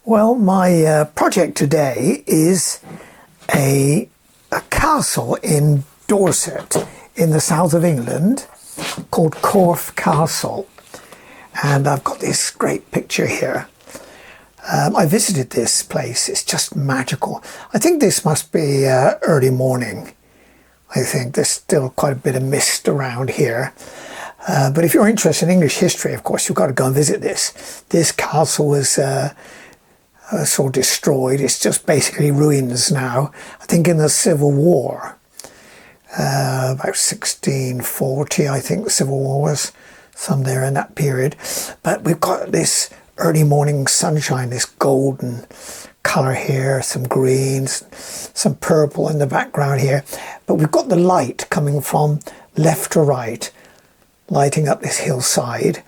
Well, my project today is a castle in Dorset in the south of England called Corfe Castle. And I've got this great picture here. I visited this place. It's just magical. I think this must be early morning. I think there's still quite a bit of mist around here. But if you're interested in English history, of course, you've got to go and visit this. This castle was sort of destroyed. It's just basically ruins now. I think in the Civil War, about 1640, I think the Civil War was somewhere in that period. But we've got this early morning sunshine, this golden colour here, some greens, some purple in the background here. But we've got the light coming from left to right, lighting up this hillside,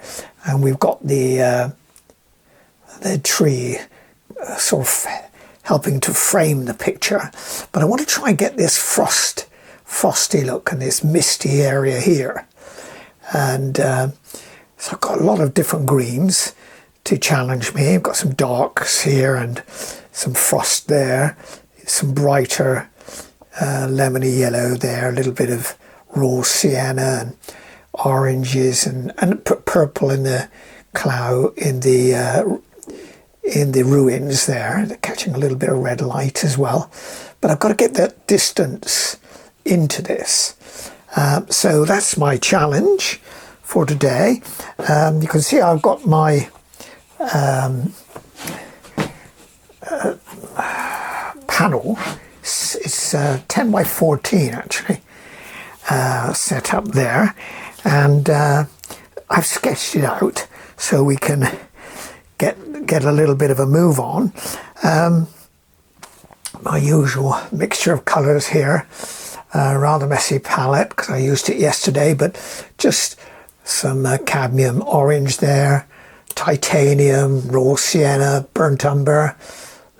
and we've got the tree sort of helping to frame the picture. But I want to try and get this frosty look and this misty area here. And so I've got a lot of different greens to challenge me. I've got some darks here and some frost there, some brighter lemony yellow there, a little bit of raw sienna and oranges and purple in the cloud in the ruins there. They're catching a little bit of red light as well. But I've got to get that distance into this. So that's my challenge for today. You can see I've got my panel. It's 10 by 14 actually, set up there. And I've sketched it out so we can get a little bit of a move on. My usual mixture of colours here, rather messy palette because I used it yesterday, but just some cadmium orange there, titanium, raw sienna, burnt umber,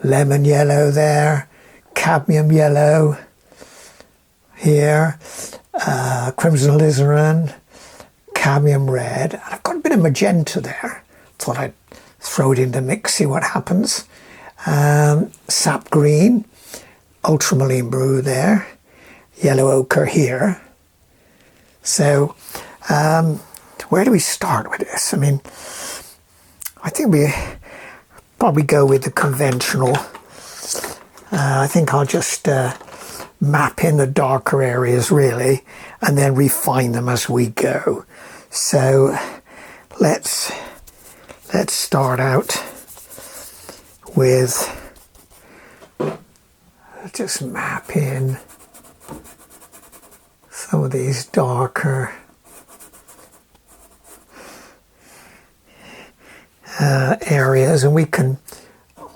lemon yellow there, cadmium yellow here, crimson alizarin, cadmium red, and I've got a bit of magenta there. Thought I'd throw it in the mix, see what happens. Sap green, ultramarine blue there, yellow ochre here. So where do we start with this? I mean, I think we probably go with the conventional. I think I'll just map in the darker areas really and then refine them as we go. So let's start out with just map in some of these darker areas, and we can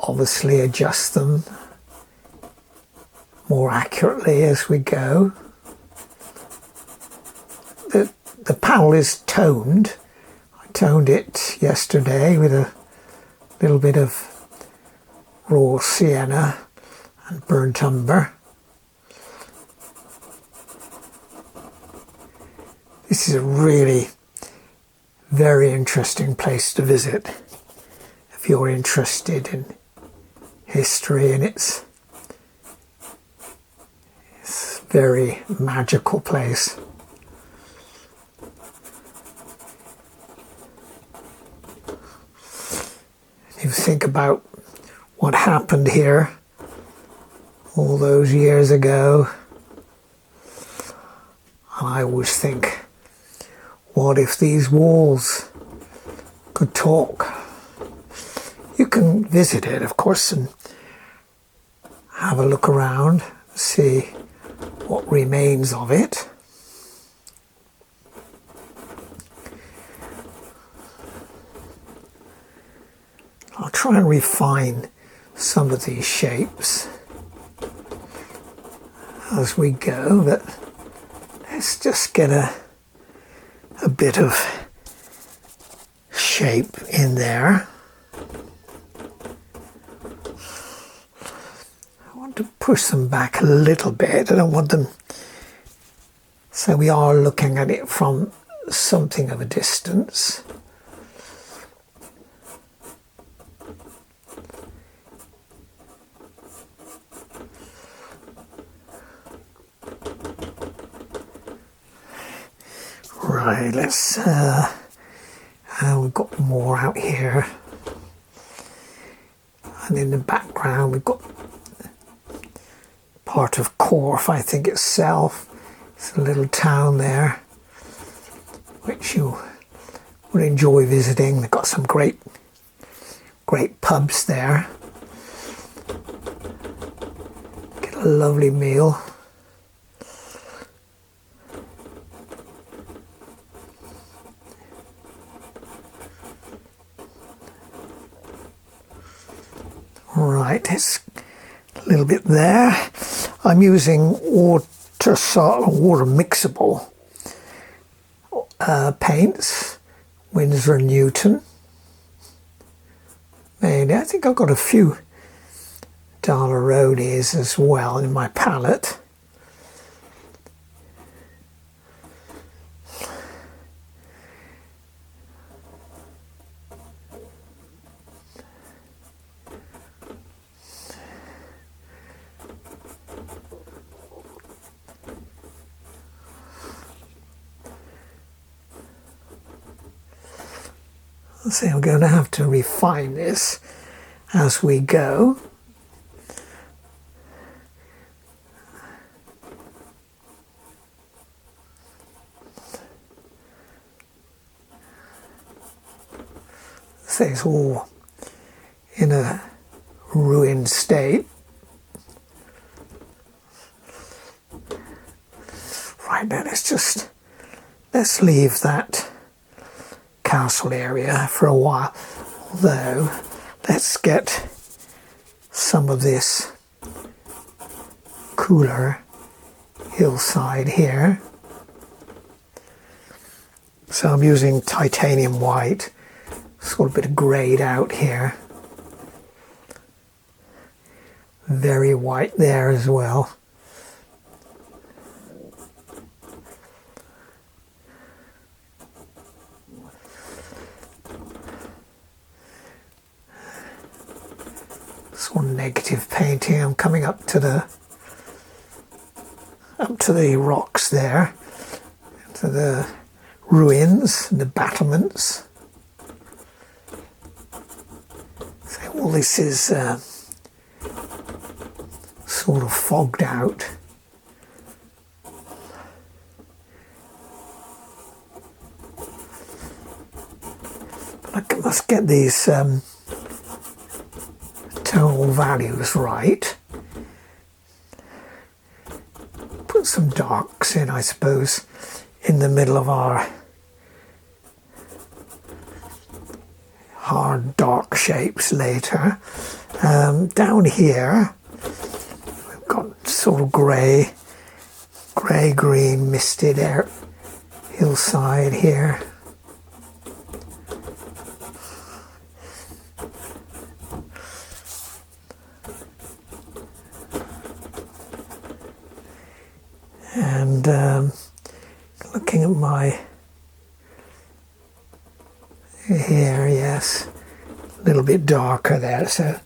obviously adjust them more accurately as we go. The panel is toned. I toned it yesterday with a little bit of raw sienna and burnt umber. This is a really very interesting place to visit if you're interested in history, and it's a very magical place. You think about what happened here all those years ago, and I always think, what if these walls could talk? You can visit it, of course, and have a look around, see what remains of it. I'll try and refine some of these shapes as we go, but let's just get a bit of shape in there. I want to push them back a little bit. I don't want them, so we are looking at it from something of a distance. Right, let's we've got more out here, and in the background we've got part of Corfe, I think itself. It's a little town there which you would enjoy visiting. They've got some great pubs there. Get a lovely meal. Right, it's a little bit there. I'm using water mixable paints, Winsor & Newton. Maybe I think I've got a few Dollarodies as well in my palette. So I'm going to have to refine this as we go. So it's all in a ruined state. Right, now let's leave that castle area for a while, although let's get some of this cooler hillside here. So I'm using titanium white. It's got a bit of greyed out here. Very white there as well. Sort of negative painting. I'm coming up to the rocks there, to the ruins and the battlements. So all this is sort of fogged out. But I must get these tonal values right. Put some darks in, I suppose, in the middle of our hard dark shapes later. Down here we've got sort of grey green misted air hillside here. And looking at my hair, yes, a little bit darker there, so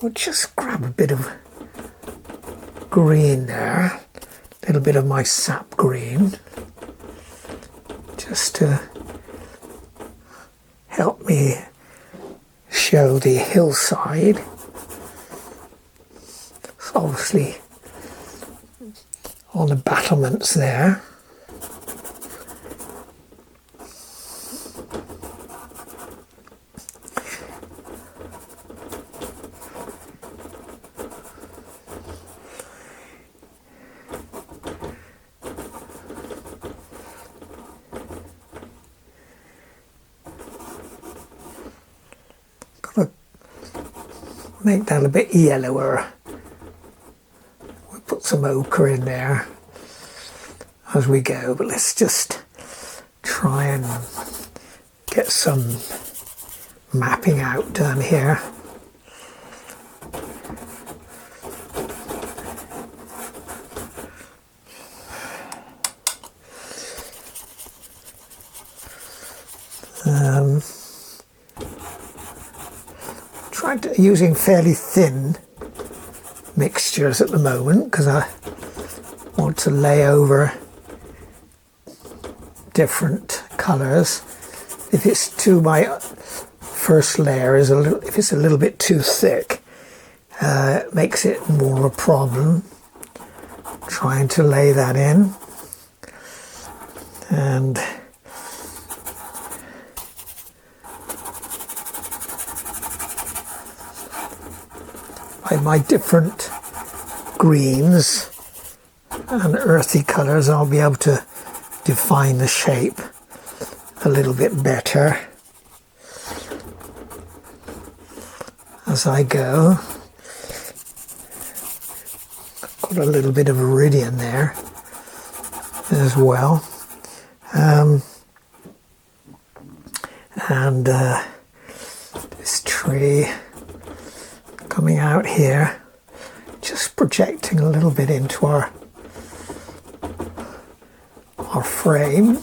we'll just grab a bit of green there, a little bit of my sap green, just to help me show the hillside. It's obviously on the battlements there. Gotta make that a bit yellower. Put some ochre in there as we go, but let's just try and get some mapping out done here. Using fairly thin mixtures at the moment because I want to lay over different colours. If it's my first layer is if it's a little bit too thick, it makes it more of a problem trying to lay that in. And by my different greens and earthy colours, I'll be able to define the shape a little bit better as I go. Got a little bit of iridium there as well. And this tree coming out here, just projecting a little bit into our frame.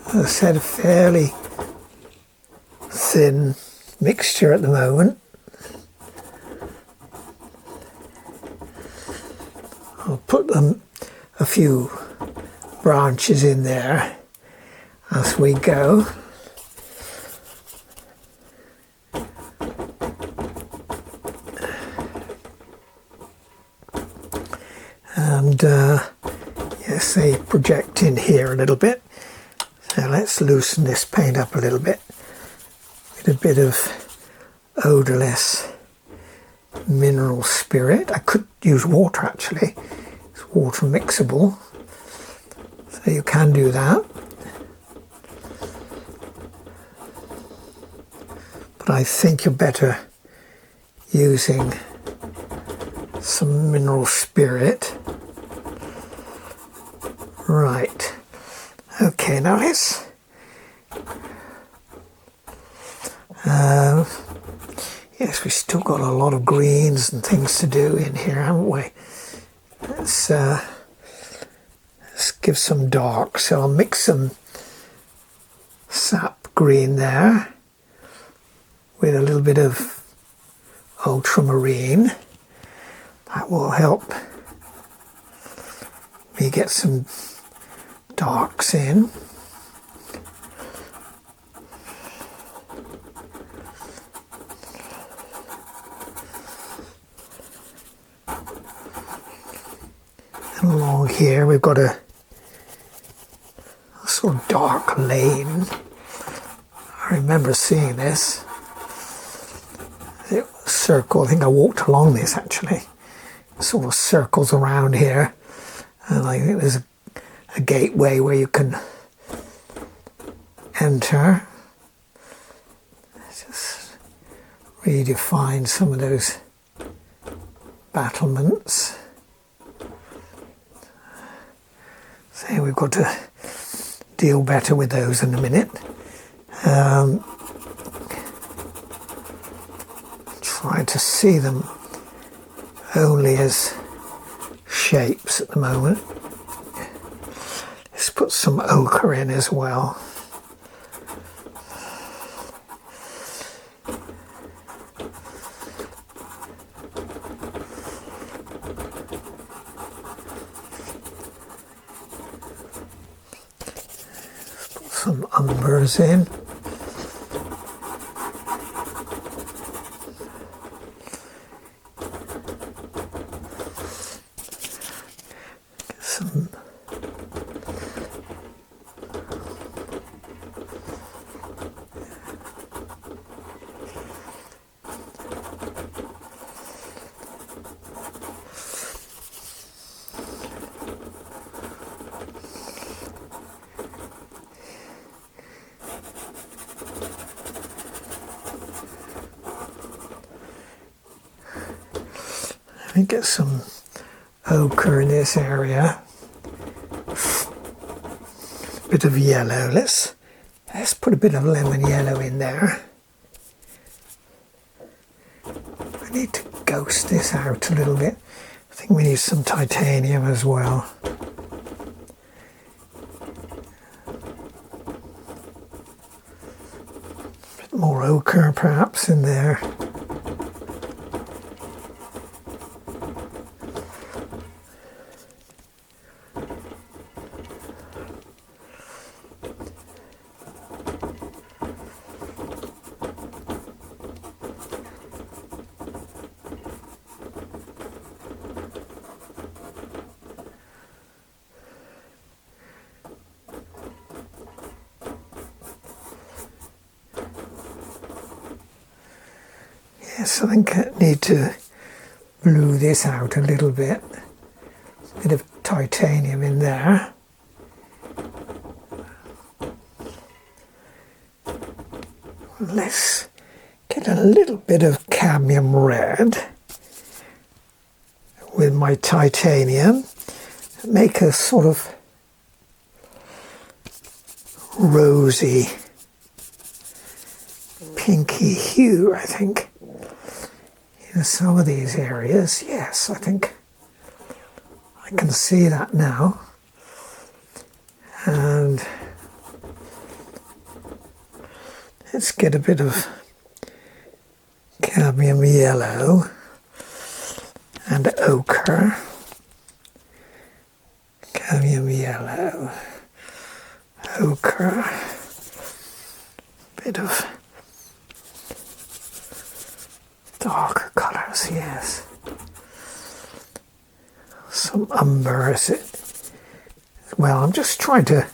As I said, a fairly thin mixture at the moment. I'll put a few branches in there as we go. And yes, they project in here a little bit. So let's loosen this paint up a little bit with a bit of odourless mineral spirit. I could use water actually, it's water mixable, so you can do that. But I think you're better using some mineral spirit. Right. Okay, now let's yes, we've still got a lot of greens and things to do in here, haven't we? Let's give some dark. So I'll mix some sap green there with a little bit of ultramarine. That will help me get some darks in. And along here we've got a sort of dark lane. I remember seeing this. It was a circle. I think I walked along this actually. It sort of circles around here, and I think there's a gateway where you can enter. Just redefine some of those battlements. So we've got to deal better with those in a minute. Try to see them only as shapes at the moment. Let's put some ochre in as well. Let's put some umbers in. Some let me get some ochre in this area. A bit of yellow. Let's put a bit of lemon yellow in there. I need to ghost this out a little bit. I think we need some titanium as well. more ochre perhaps in there. Yes, I think I need to blue this out a little bit. A bit of titanium in there. Let's get a little bit of cadmium red with my titanium. Make a sort of rosy, pinky hue, I think. In some of these areas, yes, I think I can see that now. And let's get a bit of cadmium yellow and ochre. Cadmium yellow, ochre, bit of darker colours, yes. Some umber, is it? Well, I'm just trying to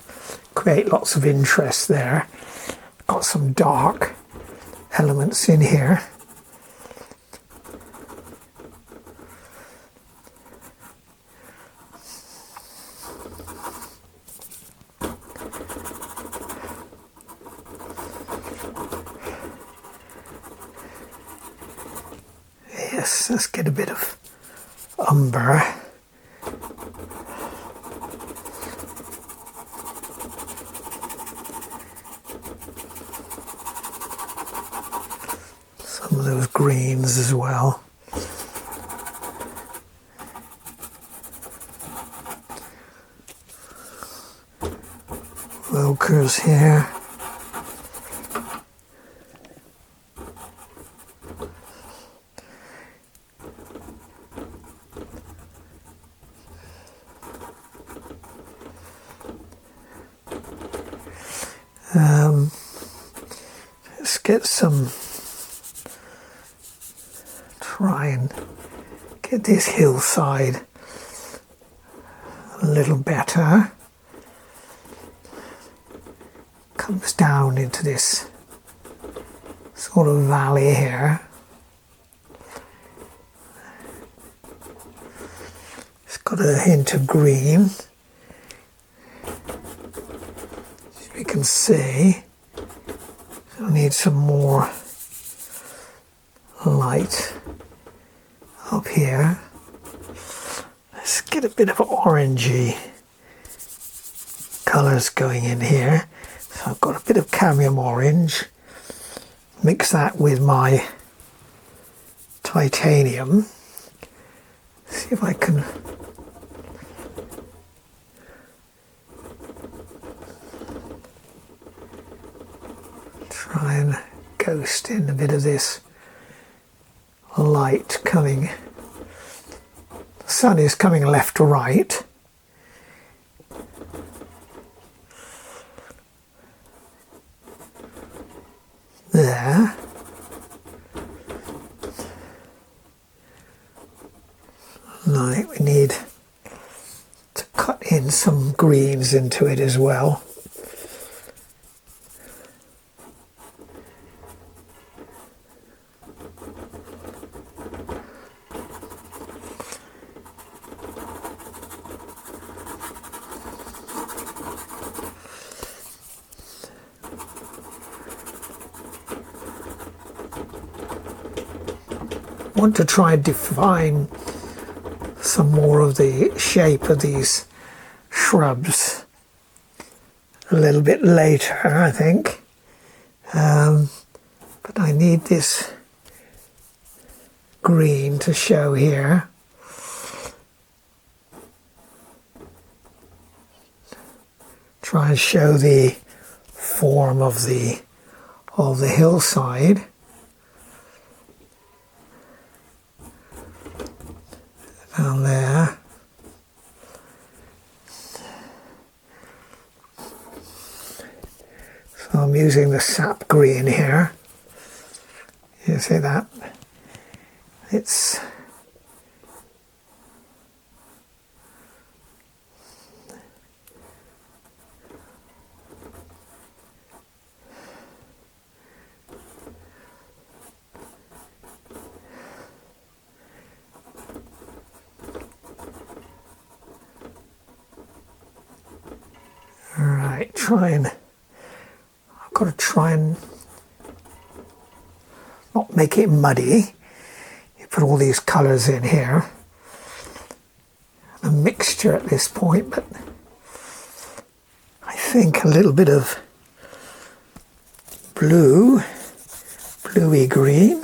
create lots of interest there. Got some dark elements in here. Yes, let's get a bit of umber. Some of those greens as well. Ochres here. Let's get some, try and get this hillside a little better. Comes down into this sort of valley here. It's got a hint of green. As you can see, I need some more light up here. Let's get a bit of orangey colours going in here. So I've got a bit of cadmium orange. Mix that with my titanium. See if I can try and ghost in a bit of this light coming. The sun is coming left to right. There. Like we need to cut in some greens into it as well. Want to try and define some more of the shape of these shrubs a little bit later, I think, but I need this green to show here. Try and show the form of the of the hillside. Down there. So I'm using the sap green here. You see that? It's I've got to try and not make it muddy. You put all these colours in here, a mixture at this point, but I think a little bit of bluey green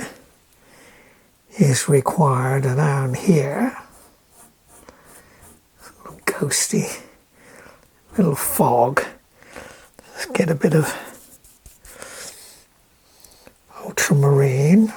is required down here. Ghosty little fog. Let's get a bit of ultramarine.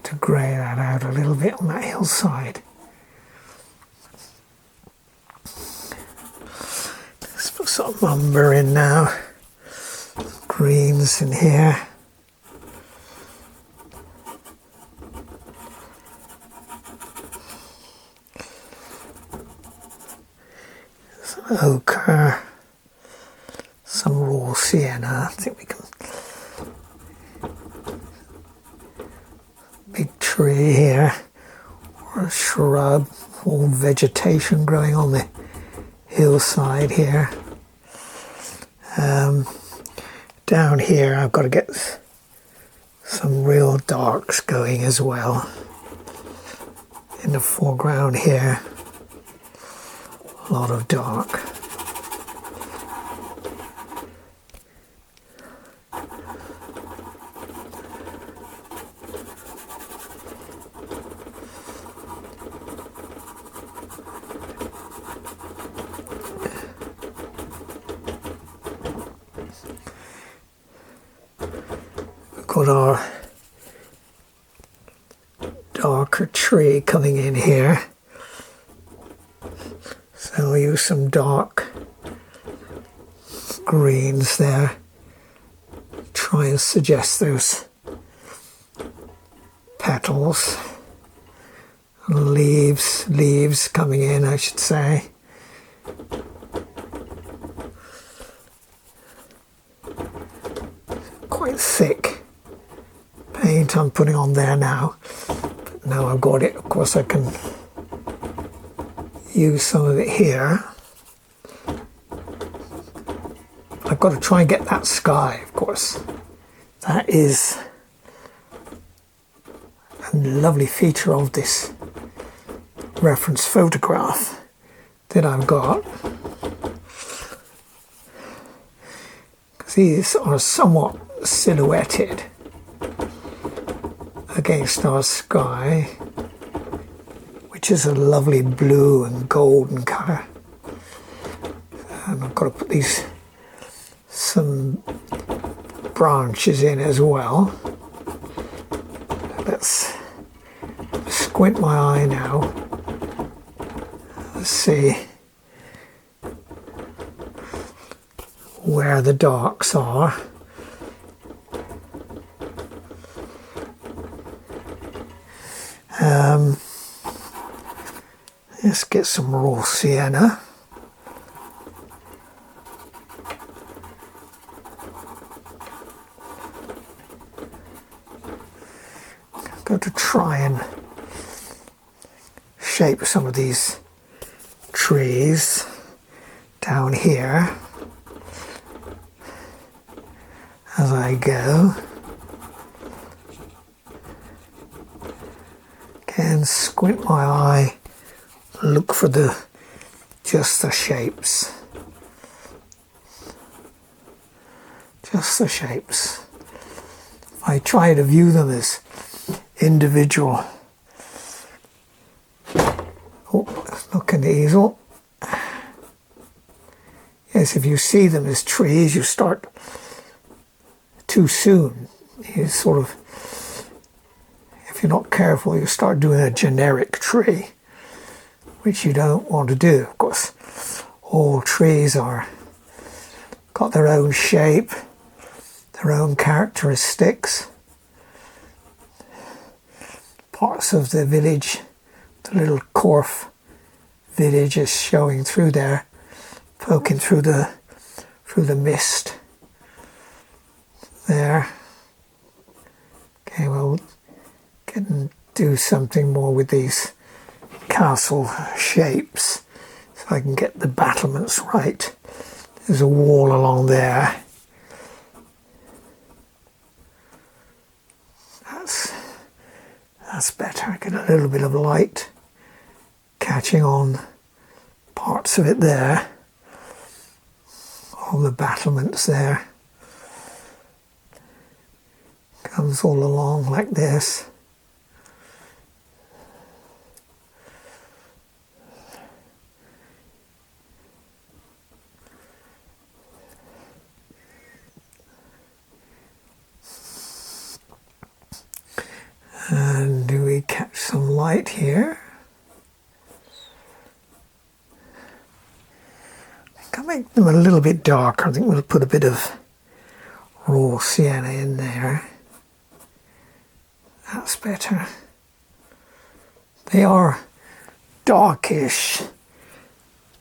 To grey that out a little bit on that hillside. Let's put some umber in now. Greens in here. Some ochre. Some raw sienna. I think we can. Big tree here, or a shrub, all vegetation growing on the hillside here. Down here I've got to get some real darks going as well. In the foreground here, a lot of dark. Got our darker tree coming in here, so I'll use some dark greens there, try and suggest those petals and leaves coming in, I should say. Quite thick paint I'm putting on there now. But now I've got it, of course I can use some of it here. I've got to try and get that sky, of course. That is a lovely feature of this reference photograph that I've got. Because these are somewhat silhouetted against our sky, which is a lovely blue and golden colour. And I've got to put some branches in as well. Let's squint my eye now. Let's see where the darks are. Let's get some raw sienna. I'm going to try and shape some of these trees down here as I go. Again, squint my eye, look for just the shapes. Just the shapes. I try to view them as individual. Oh, let's look in the easel. Yes, if you see them as trees, you start too soon. You sort of, if you're not careful, you start doing a generic tree, which you don't want to do. Of course, all trees are got their own shape, their own characteristics. Parts of the village, the little Corfe village is showing through there, poking through the mist there. Okay, we'll get and do something more with these castle shapes so I can get the battlements right. There's a wall along there. That's better. I get a little bit of light catching on parts of it there. All the battlements there. Comes all along like this. And do we catch some light here? I think I'll make them a little bit darker. I think we'll put a bit of raw sienna in there. That's better. They are darkish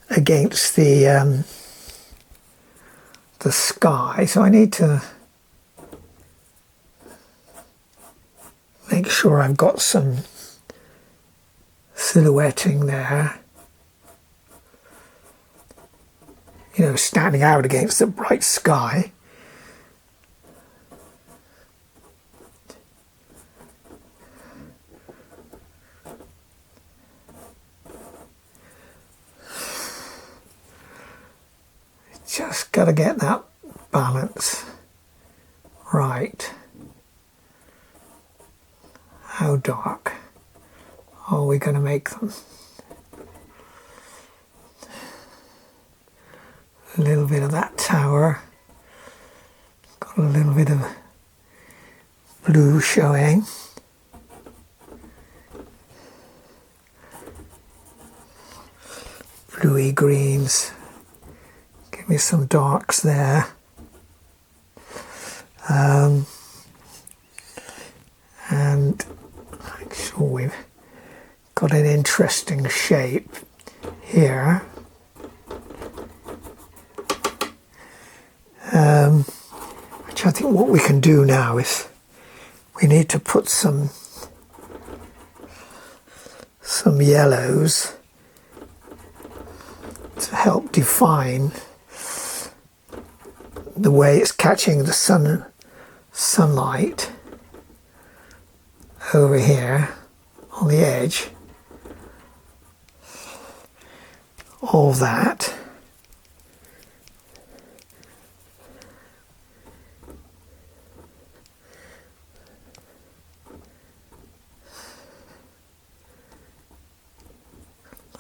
against the sky, so I need to make sure I've got some silhouetting there. You know, standing out against the bright sky. Just got to get that balance right. How dark are we going to make them? A little bit of that tower. Got a little bit of blue showing. Bluey greens. Give me some darks there. And make sure we've got an interesting shape here. Which I think what we can do now is we need to put some yellows to help define the way it's catching the sunlight over here on the edge. All that.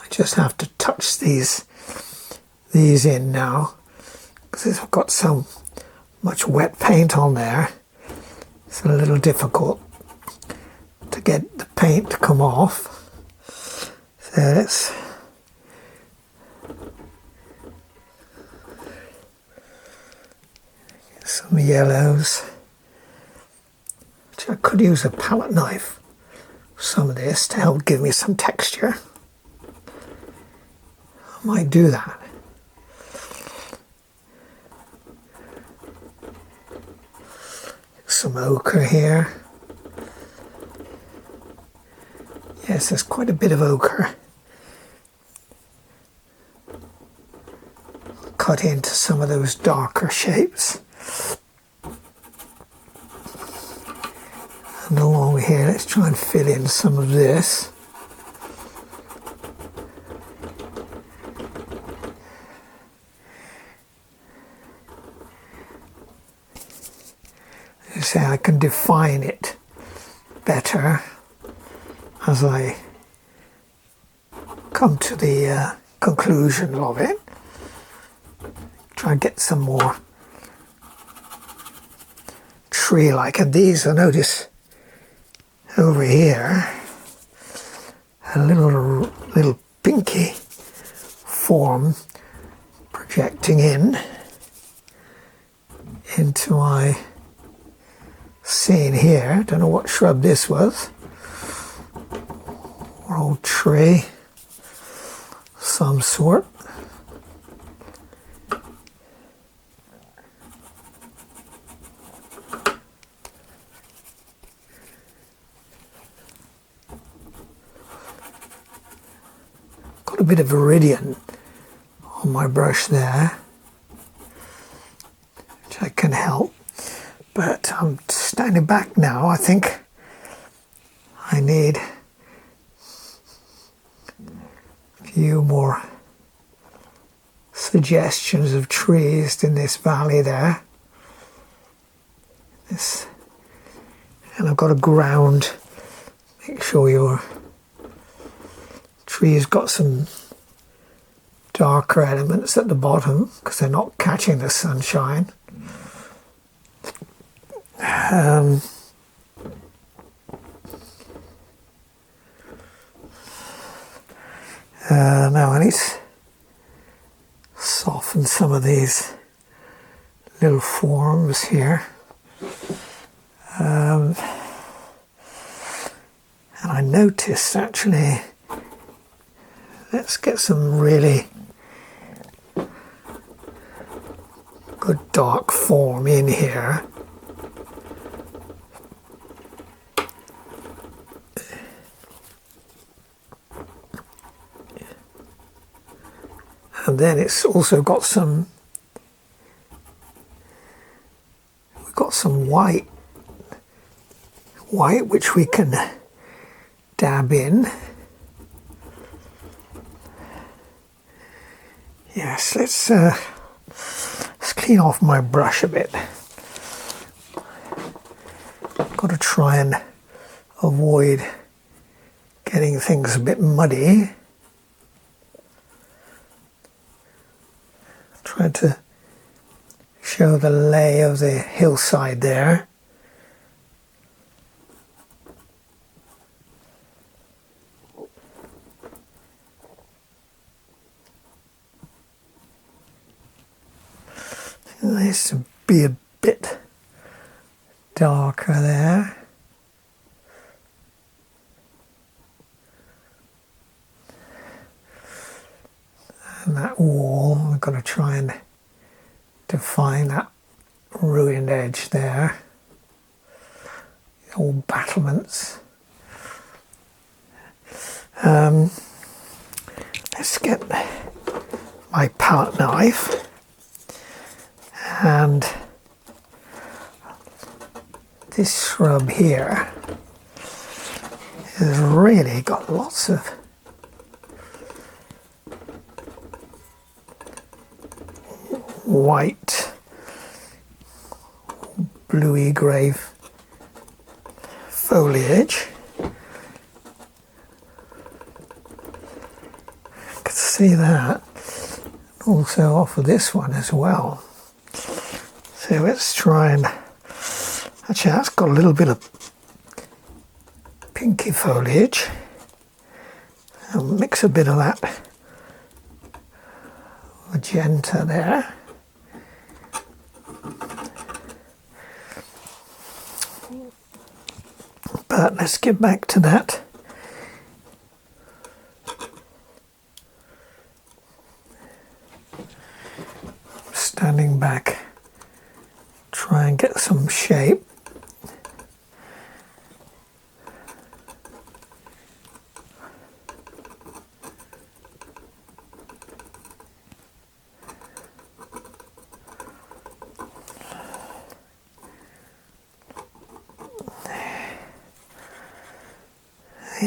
I just have to touch these in now because I've got so much wet paint on there. It's a little difficult to get the paint to come off. So let's get some yellows. Which I could use a palette knife for some of this to help give me some texture. I might do that. Some ochre here. Yes, there's quite a bit of ochre. cut into some of those darker shapes. And along here, let's try and fill in some of this. You see, I can define it better as I come to the conclusion of it. Try and get some more tree-like, and these, I notice over here a little pinky form projecting into my scene here. Don't know what shrub this was, or old tree, some sort. Got a bit of iridium on my brush there, which I can help, but I'm standing back now. I think I need a few more suggestions of trees in this valley there. And I've got to ground, make sure your tree's got some darker elements at the bottom because they're not catching the sunshine. Now I need to soften some of these little forms here. And I noticed actually, let's get some really good dark form in here. And then it's also got some, we've got some white which we can dab in. Yes, let's clean off my brush a bit. Got to try and avoid getting things a bit muddy. Trying to show the lay of the hillside there. This to be a bit darker there. And that wall, I've got to try and define that ruined edge there. All battlements. Let's get my palette knife. And this shrub here has really got lots of white, bluey grey foliage. You can see that. Also off of this one as well. So let's try and, actually that's got a little bit of pinky foliage. I'll mix a bit of that magenta there. But let's get back to that. Standing back, try and get some shape.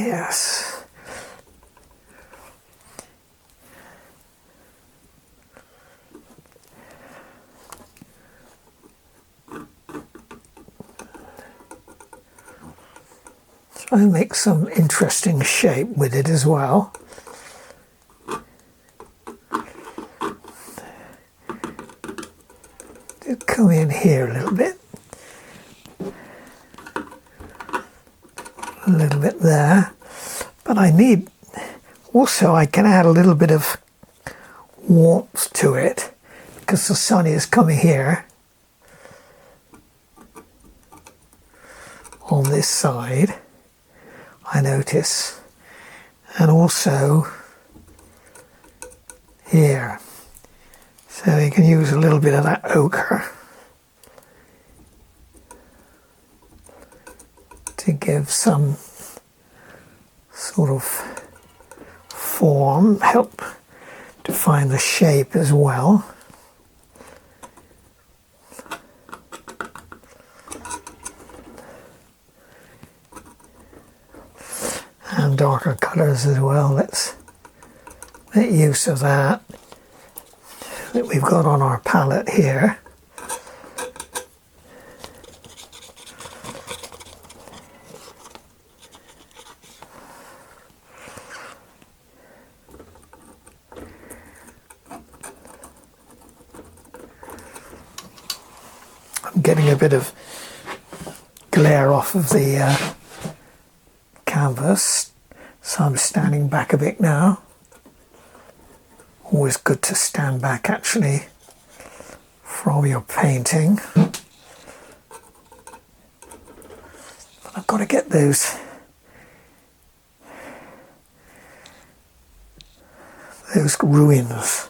Yes. Try and make some interesting shape with it as well. Just come in here a little bit. A little bit there. But I need, also I can add a little bit of warmth to it because the sun is coming here on this side, I notice, and also here. So you can use a little bit of that ochre to give some sort of form, help define the shape as well. And darker colours as well. Let's make use of that we've got on our palette here. I'm getting a bit of glare off of the canvas, so I'm standing back a bit now. Always good to stand back actually from your painting. But I've got to get those ruins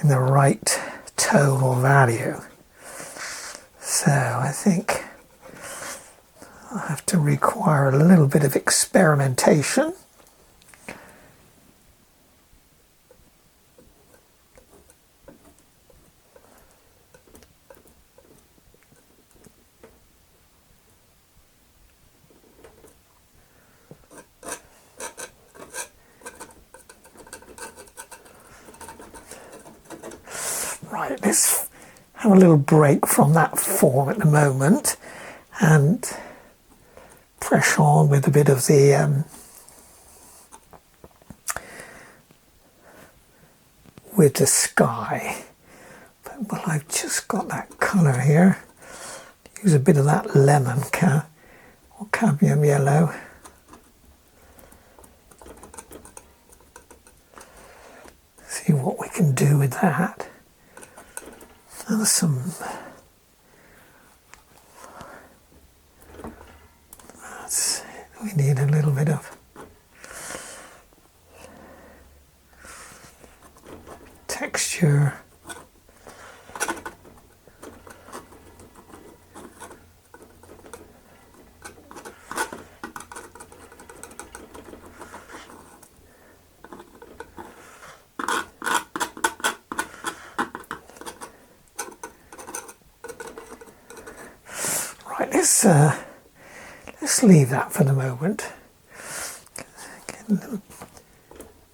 in the right tone or value. So I think I have to require a little bit of experimentation. Right, let's have a little break from that form at the moment and press on with a bit of the with the sky. But, well, I've just got that colour here. Use a bit of that lemon or cadmium yellow. See what we can do with that. And we need a little bit of texture. Right, let's leave that for the moment. Get a little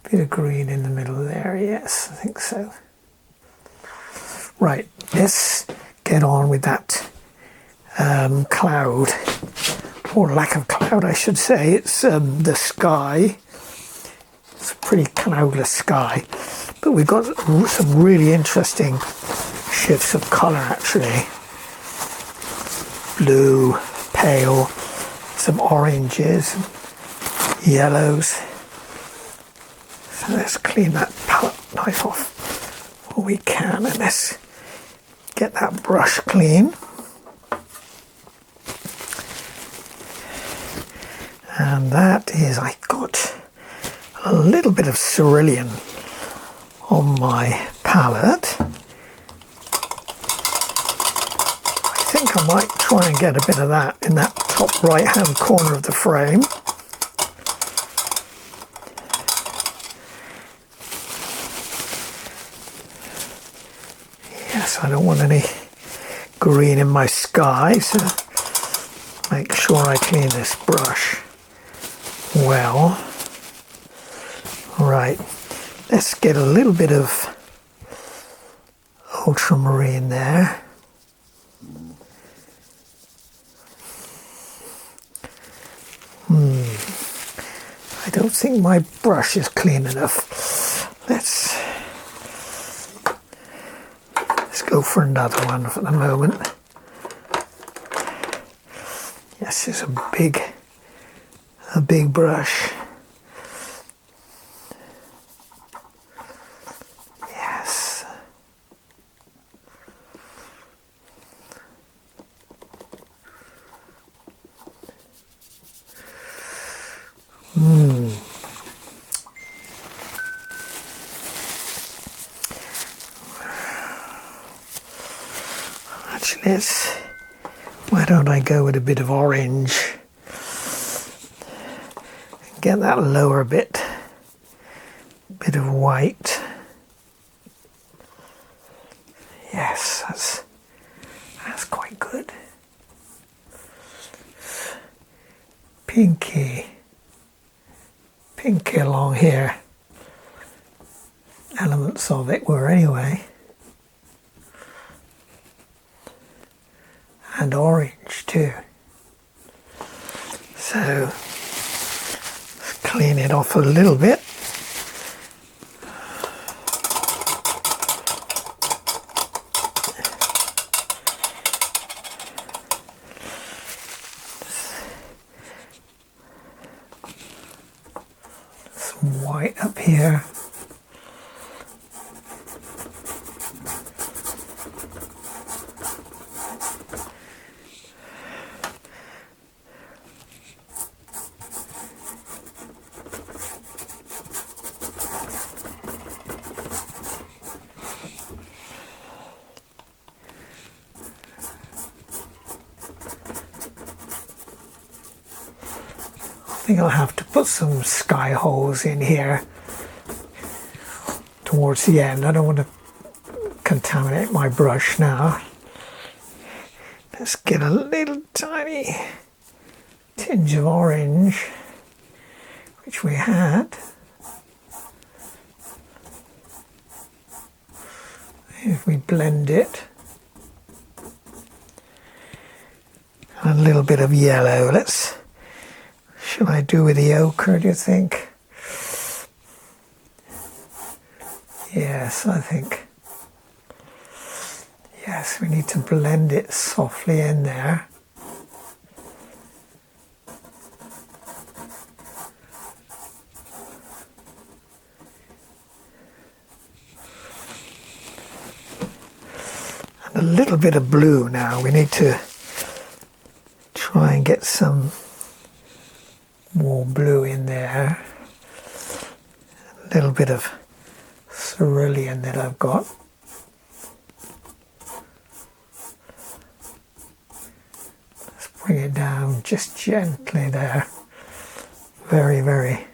bit of green in the middle there, yes, I think so. Right, let's get on with that cloud, or lack of cloud I should say. It's the sky. It's a pretty cloudless sky, but we've got some really interesting shifts of colour actually. Blue, pale, some oranges, yellows. So let's clean that palette knife off all we can, and let's get that brush clean. And that is, I got a little bit of cerulean on my palette. I think I might try and get a bit of that in that top right hand corner of the frame. Yes, I don't want any green in my sky, so make sure I clean this brush well. Right, let's get a little bit of ultramarine there. I don't think my brush is clean enough. Let's go for another one for the moment. Yes, it's a big brush. Yes. Actually, why don't I go with a bit of orange? Get that lower bit of white. Yes, that's quite good. Pinky along here. Elements of it were anyway. And orange too. So let's clean it off a little bit. Some white up here. I think I'll have to put some sky holes in here towards the end. I don't want to contaminate my brush now. Let's get a little tiny tinge of orange, which we had. If we blend it. And a little bit of yellow. Should I do with the ochre, do you think? Yes, I think. Yes, we need to blend it softly in there. And a little bit of blue now. We need to try and get some more blue in there. A little bit of cerulean that I've got. Let's bring it down just gently there. Very, very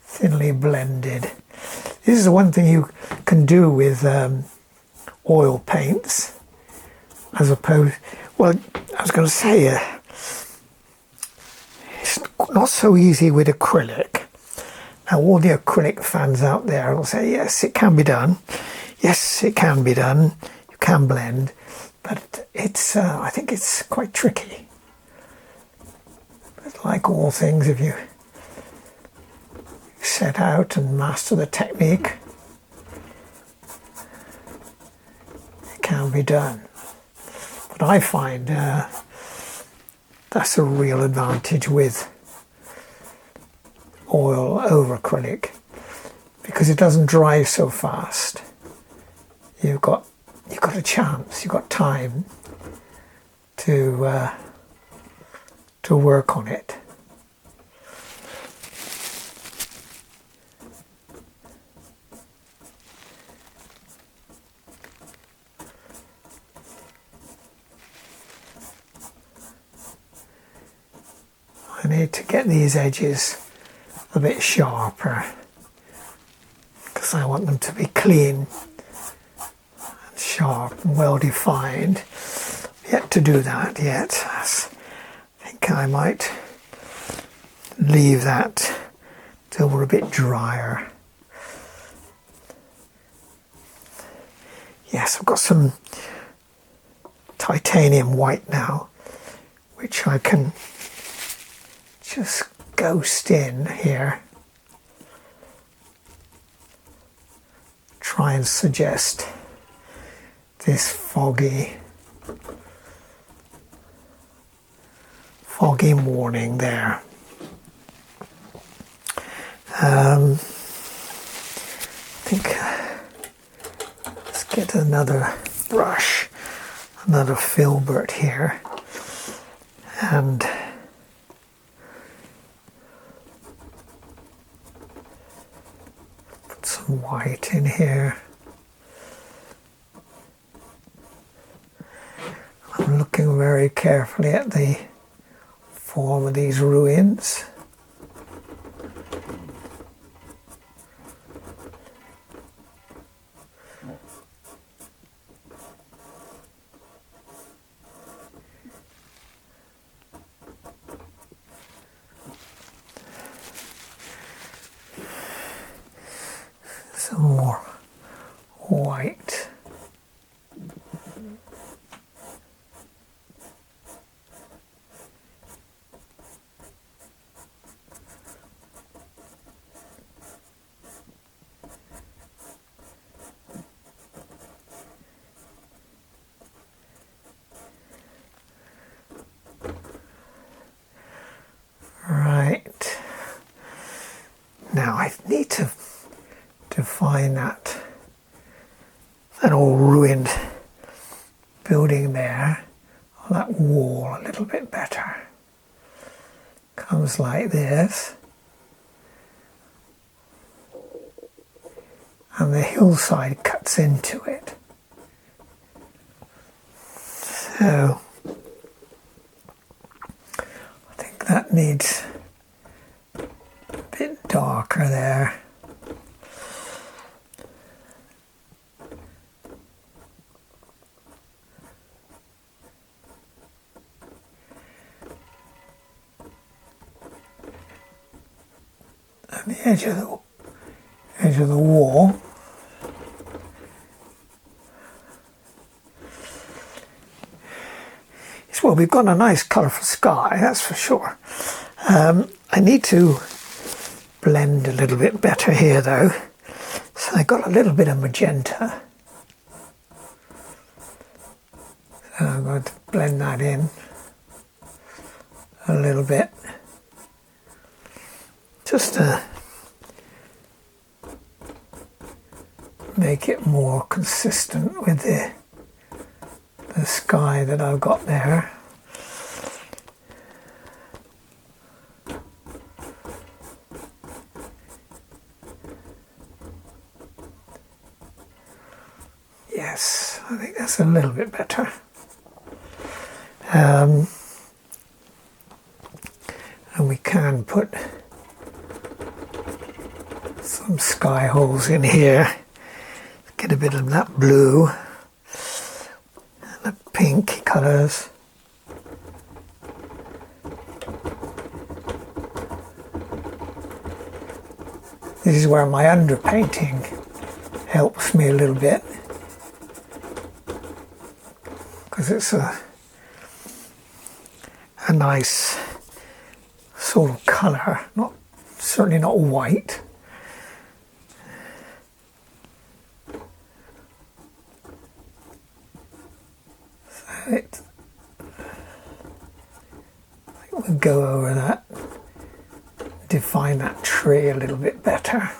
thinly blended. This is the one thing you can do with oil paints, as opposed, well, I was going to say, it's not so easy with acrylic. Now all the acrylic fans out there will say, yes, it can be done. Yes, it can be done. You can blend. But it's, I think it's quite tricky. But like all things, if you set out and master the technique, it can be done. But I find that's a real advantage with oil over acrylic, because it doesn't dry so fast. You've got a chance, you've got time to work on it. I need to get these edges a bit sharper because I want them to be clean and sharp and well defined. Yet to do that yet. I think think I might leave that till we're a bit drier. Yes, I've got some titanium white now, which I can just ghost in here. Try and suggest this foggy morning there. I think let's get another brush, another filbert here, and put some white in here. I'm looking very carefully at the form of these ruins. Some more white. Right. Now I need to define that old ruined building there, or that wall, a little bit better. Comes like this, and the hillside cuts into it. So I think that needs a bit darker there. And the edge of the wall. Well, we've got a nice colourful sky, that's for sure. I need to blend a little bit better here though. So I got a little bit of magenta. So I'm going to blend that in a little bit. Just to make it more consistent with the sky that I've got there. Yes, I think that's a little bit better. And we can put some sky holes in here. Get a bit of that blue and the pink colours. This is where my underpainting helps me a little bit, because it's a nice sort of colour, certainly not white. I think we'll go over that, define that tree a little bit better.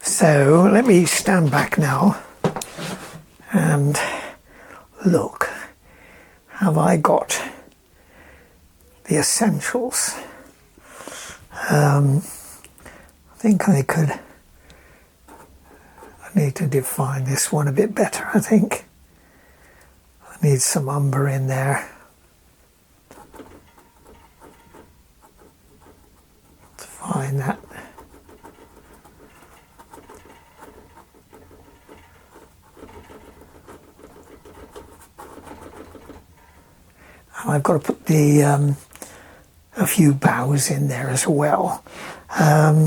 So let me stand back now and look. Have I got the essentials? I think I need to define this one a bit better, I think. I need some umber in there. Define that. And I've got to put the few bows in there as well. I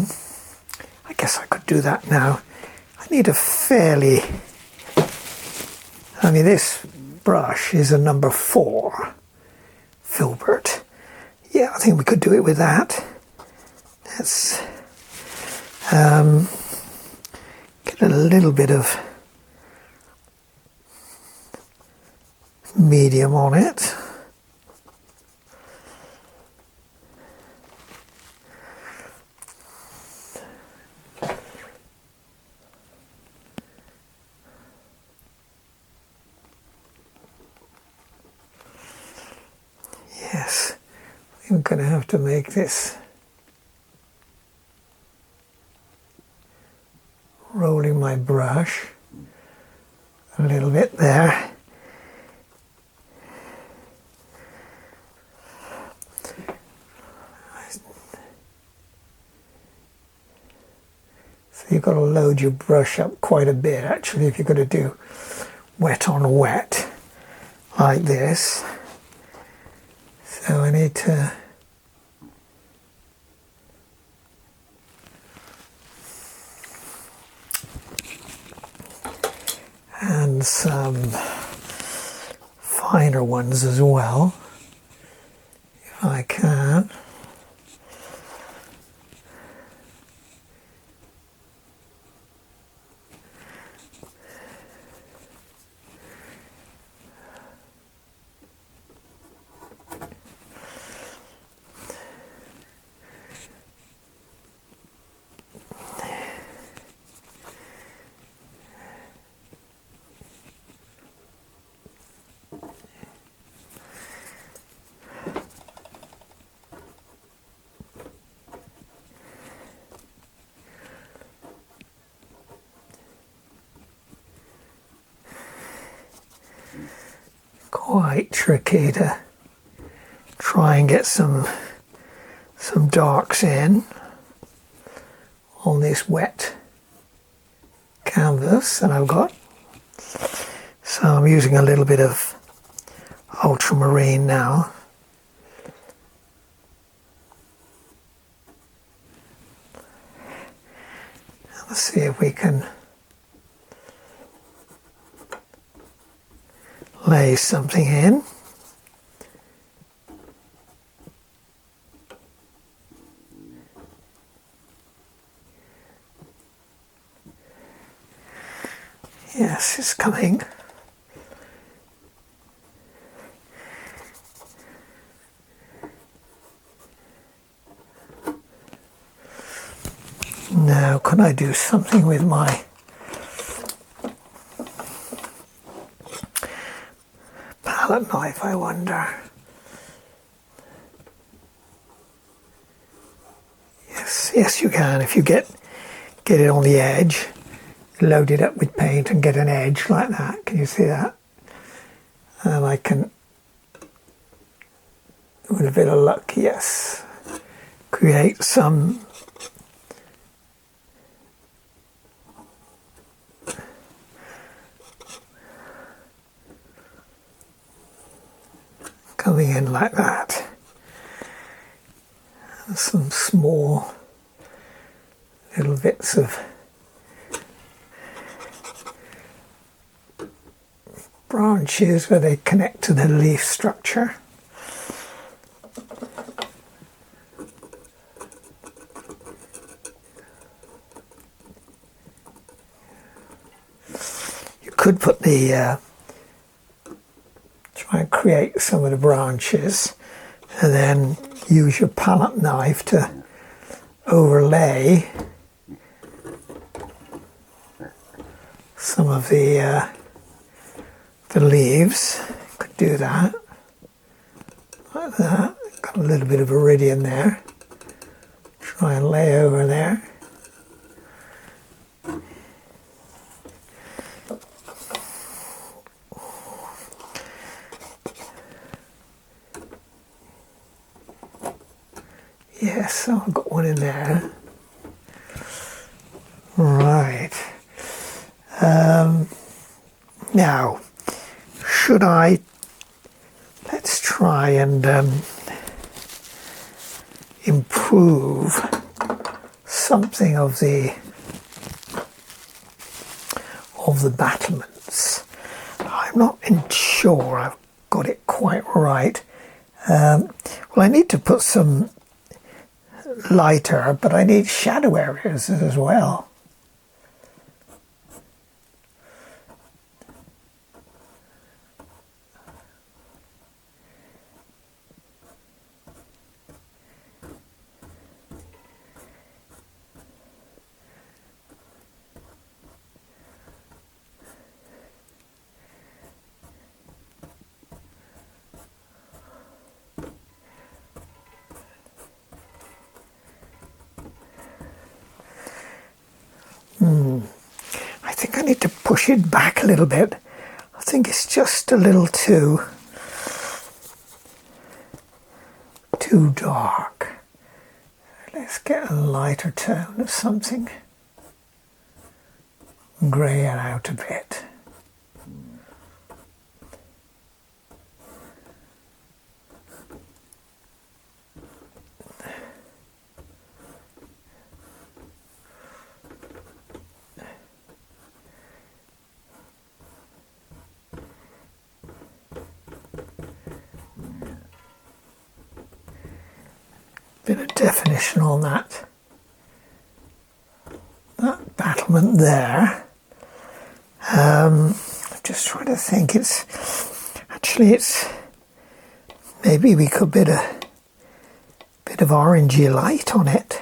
guess I could do that now. I need a fairly... I mean, this brush is a number 4 filbert. Yeah, I think we could do it with that. Let's get a little bit of medium on it. Yes, I'm going to have to make this rolling my brush a little bit there. So you've got to load your brush up quite a bit actually if you're going to do wet on wet like this. So I need to and some finer ones as well, if I can. Quite tricky to try and get some darks in on this wet canvas that I've got. So I'm using a little bit of ultramarine now. Let's see if we can lay something in. Yes, it's coming. Now, can I do something with my palette knife, I wonder? Yes, you can. If you get it on the edge, load it up with paint and get an edge like that. Can you see that? And I can, with a bit of luck, yes, create some coming in like that. And some small little bits of branches where they connect to the leaf structure. You could put the try and create some of the branches and then use your palette knife to overlay some of the leaves. Could do that like that. Got a little bit of iridium there. Try and lay over there. Yes, so I've got one in there. Right. Now, should I, let's try and improve something of the battlements. I'm not sure I've got it quite right. Well, I need to put some lighter, but I need shadow areas as well. I think I need to push it back a little bit. I think it's just a little too dark. Let's get a lighter tone of something. Grey it out a bit. Bit of definition on that battlement there. I'm just trying to think. It's maybe we could put a bit of orangey light on it.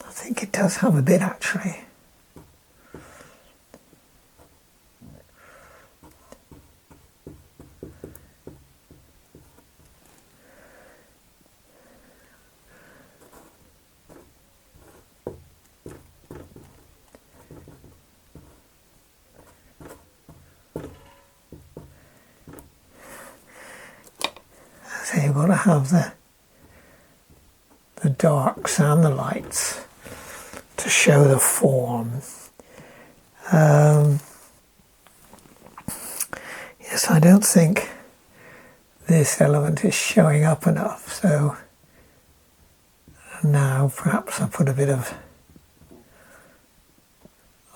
I think it does have a bit actually. So you've got to have the darks and the lights to show the form. Yes, I don't think this element is showing up enough, so now perhaps I'll put a bit of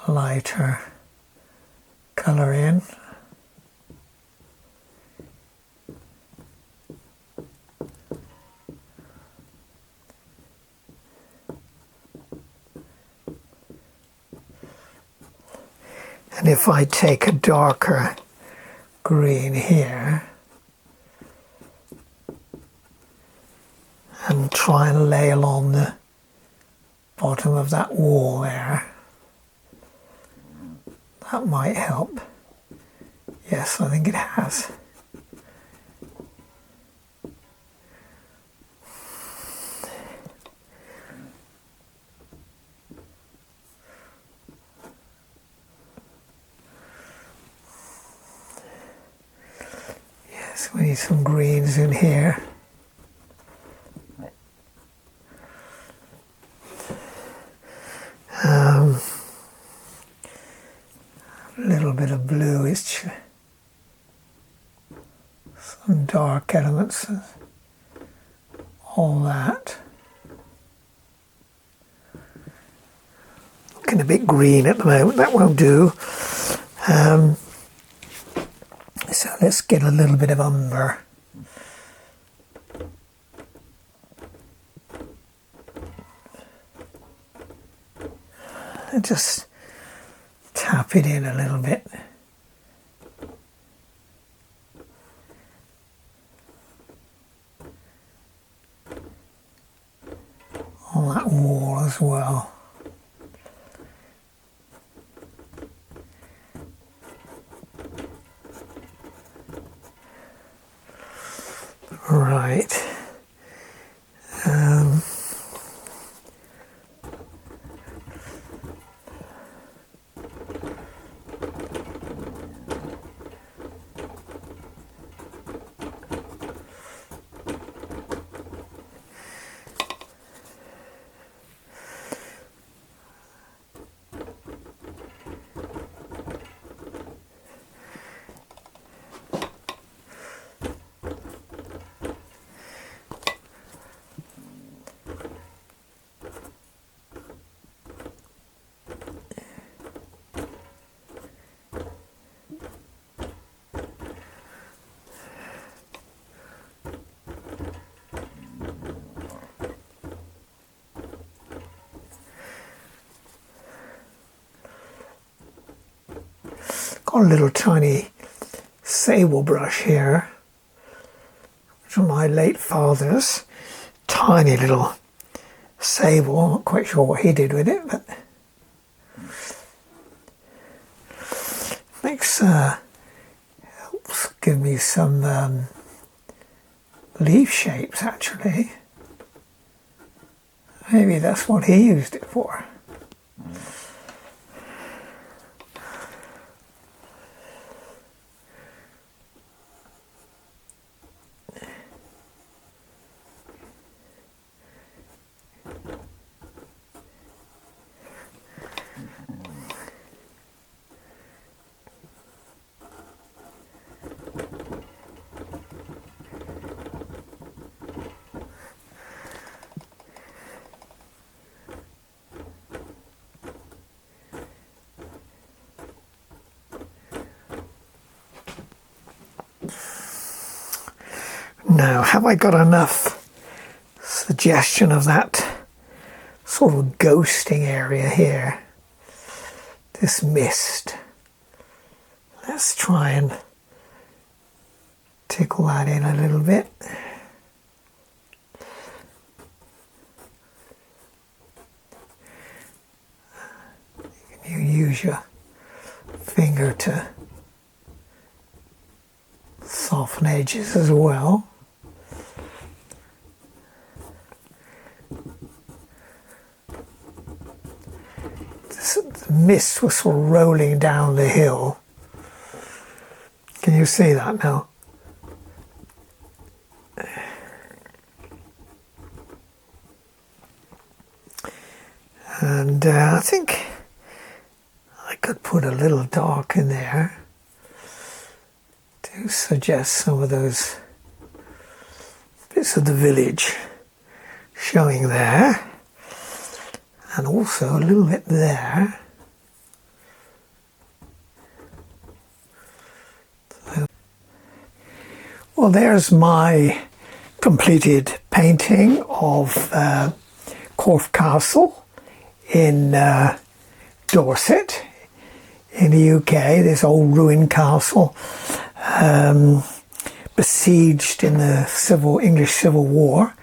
lighter colour in. And if I take a darker green here and try and lay along the bottom of that wall there, that might help. Yes, I think it has. We need some greens in here. A little bit of bluish, some dark elements, all that. Looking a bit green at the moment, that won't do. So let's get a little bit of umber. And just tap it in a little bit. On that wall as well. Right. got a little tiny sable brush here, from my late father's. Tiny little sable, not quite sure what he did with it, but makes helps give me some leaf shapes actually. Maybe that's what he used it for. Now, have I got enough suggestion of that sort of ghosting area here? This mist. Let's try and tickle that in a little bit. You can use your finger to soften edges as well. The mist was sort of rolling down the hill. Can you see that now? And I think I could put a little dark in there to suggest some of those bits of the village showing there, and also a little bit there. Well, there's my completed painting of Corfe Castle in Dorset in the UK. This old ruined castle, besieged in the English Civil War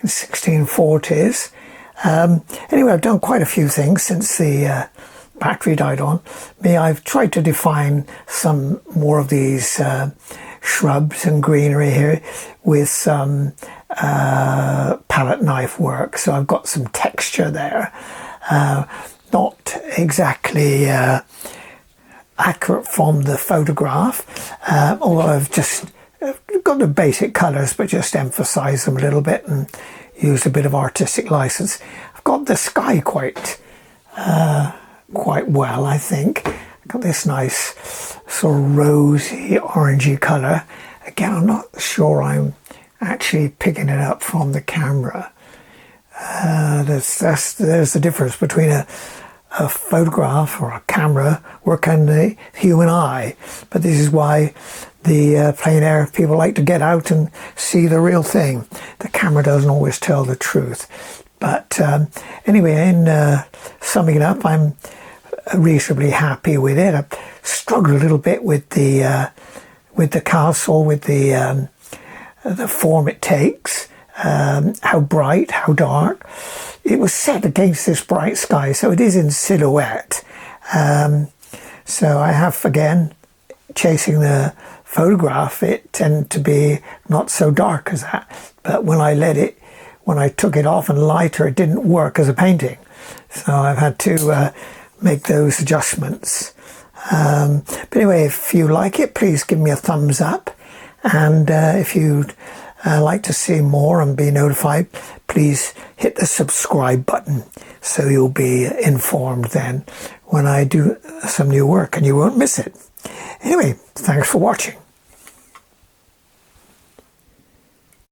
in 1640s. Anyway, I've done quite a few things since the battery died on me. I've tried to define some more of these shrubs and greenery here with some palette knife work, so I've got some texture there. Not exactly accurate from the photograph, although I've just got the basic colours but just emphasised them a little bit and used a bit of artistic license. I've got the sky quite well, I think. Got this nice sort of rosy orangey colour. Again, I'm not sure I'm actually picking it up from the camera. There's the difference between a photograph or a camera working the human eye. But this is why the plein air people like to get out and see the real thing. The camera doesn't always tell the truth. But anyway, in summing it up, I'm reasonably happy with it. I struggled a little bit with the castle, with the form it takes, how bright, how dark. It was set against this bright sky, so it is in silhouette. So I have, again, chasing the photograph, it tended to be not so dark as that. But when I took it off and lighter, it didn't work as a painting. So I've had to make those adjustments. But anyway, if you like it, please give me a thumbs up. And if you'd like to see more and be notified, please hit the subscribe button so you'll be informed then when I do some new work and you won't miss it. Anyway, thanks for watching.